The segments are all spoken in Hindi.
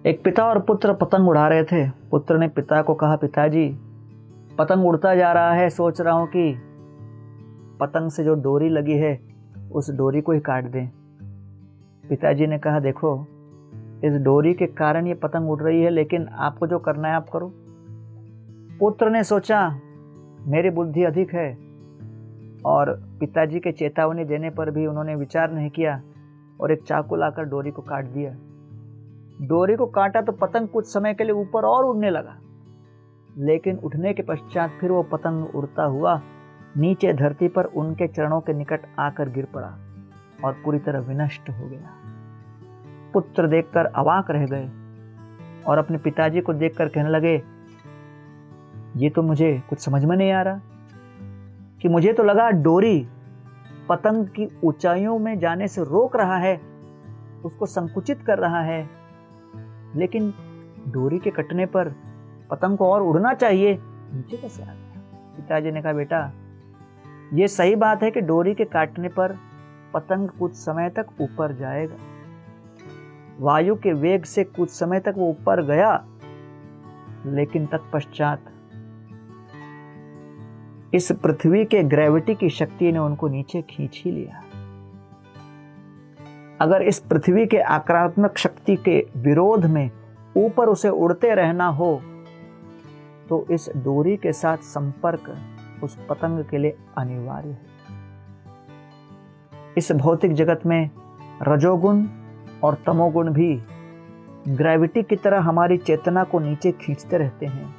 एक पिता और पुत्र पतंग उड़ा रहे थे। पुत्र ने पिता को कहा, पिताजी पतंग उड़ता जा रहा है, सोच रहा हूं कि पतंग से जो डोरी लगी है उस डोरी को ही काट दें। पिताजी ने कहा, देखो इस डोरी के कारण ये पतंग उड़ रही है, लेकिन आपको जो करना है आप करो। पुत्र ने सोचा मेरी बुद्धि अधिक है, और पिताजी के चेतावनी देने पर भी उन्होंने विचार नहीं किया और एक चाकू लाकर डोरी को काट दिया। डोरी को काटा तो पतंग कुछ समय के लिए ऊपर और उड़ने लगा, लेकिन उठने के पश्चात फिर वो पतंग उड़ता हुआ नीचे धरती पर उनके चरणों के निकट आकर गिर पड़ा और पूरी तरह विनष्ट हो गया। पुत्र देखकर अवाक रह गए और अपने पिताजी को देखकर कहने लगे, ये तो मुझे कुछ समझ में नहीं आ रहा कि मुझे तो लगा डोरी पतंग की ऊंचाइयों में जाने से रोक रहा है, उसको संकुचित कर रहा है, लेकिन डोरी के कटने पर पतंग को और उड़ना चाहिए, नीचे कैसे आ गया। पिताजी ने कहा, बेटा ये सही बात है कि डोरी के काटने पर पतंग कुछ समय तक ऊपर जाएगा, वायु के वेग से कुछ समय तक वो ऊपर गया, लेकिन तत्पश्चात इस पृथ्वी के ग्रेविटी की शक्ति ने उनको नीचे खींच ही लिया। अगर इस पृथ्वी के आक्रामक शक्ति के विरोध में ऊपर उसे उड़ते रहना हो तो इस डोरी के साथ संपर्क उस पतंग के लिए अनिवार्य है। इस भौतिक जगत में रजोगुण और तमोगुण भी ग्रेविटी की तरह हमारी चेतना को नीचे खींचते रहते हैं।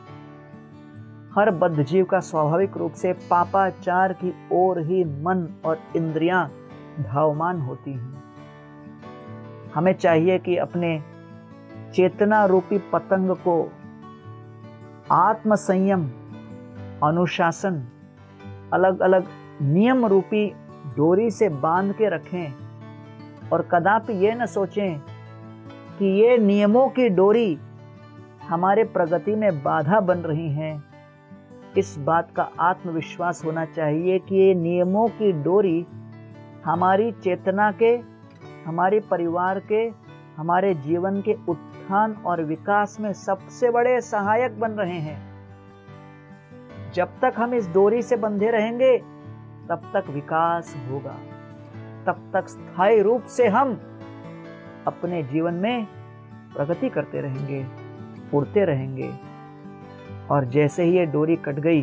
हर बद्ध जीव का स्वाभाविक रूप से पापाचार की ओर ही मन और इंद्रियां धावमान होती हैं। हमें चाहिए कि अपने चेतना रूपी पतंग को आत्म संयम, अनुशासन, अलग अलग नियम रूपी डोरी से बांध के रखें और कदापि ये न सोचें कि ये नियमों की डोरी हमारे प्रगति में बाधा बन रही हैं। इस बात का आत्मविश्वास होना चाहिए कि ये नियमों की डोरी हमारी चेतना के, हमारे परिवार के, हमारे जीवन के उत्थान और विकास में सबसे बड़े सहायक बन रहे हैं। जब तक हम इस डोरी से बंधे रहेंगे तब तक विकास होगा, तब तक स्थायी रूप से हम अपने जीवन में प्रगति करते रहेंगे, उड़ते रहेंगे। और जैसे ही ये डोरी कट गई,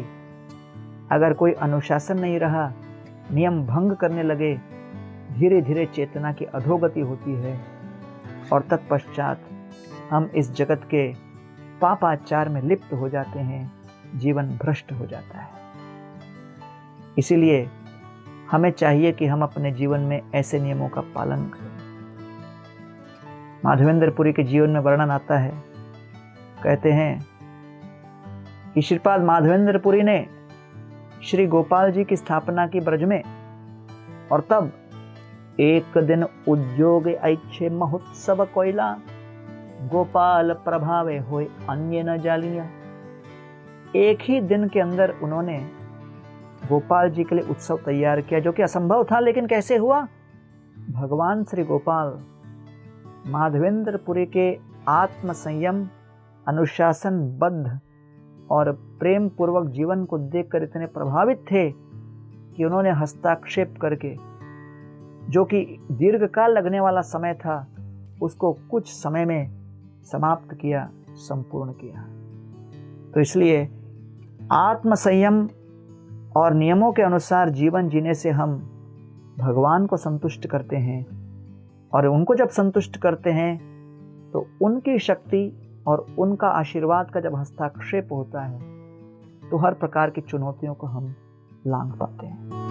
अगर कोई अनुशासन नहीं रहा, नियम भंग करने लगे, धीरे धीरे चेतना की अधोगति होती है और तत्पश्चात हम इस जगत के पापाचार में लिप्त हो जाते हैं, जीवन भ्रष्ट हो जाता है। इसीलिए हमें चाहिए कि हम अपने जीवन में ऐसे नियमों का पालन करें। माधवेंद्रपुरी के जीवन में वर्णन आता है, कहते हैं कि श्रीपाद माधवेंद्रपुरी ने श्री गोपाल जी की स्थापना की ब्रज में, और तब एक दिन उद्योग ऐच्छे महोत्सव कोयला, गोपाल प्रभावे होए अन्य न जालिया। एक ही दिन के अंदर उन्होंने गोपाल जी के लिए उत्सव तैयार किया, जो कि असंभव था, लेकिन कैसे हुआ? भगवान श्री गोपाल माधवेंद्रपुरी के आत्म संयम, अनुशासनबद्ध और प्रेम पूर्वक जीवन को देखकर इतने प्रभावित थे कि उन्होंने हस्ताक्षेप करके, जो कि दीर्घकाल लगने वाला समय था, उसको कुछ समय में समाप्त किया, संपूर्ण किया। तो इसलिए आत्म संयम और नियमों के अनुसार जीवन जीने से हम भगवान को संतुष्ट करते हैं, और उनको जब संतुष्ट करते हैं तो उनकी शक्ति और उनका आशीर्वाद का जब हस्ताक्षेप होता है तो हर प्रकार की चुनौतियों को हम लांघ पाते हैं।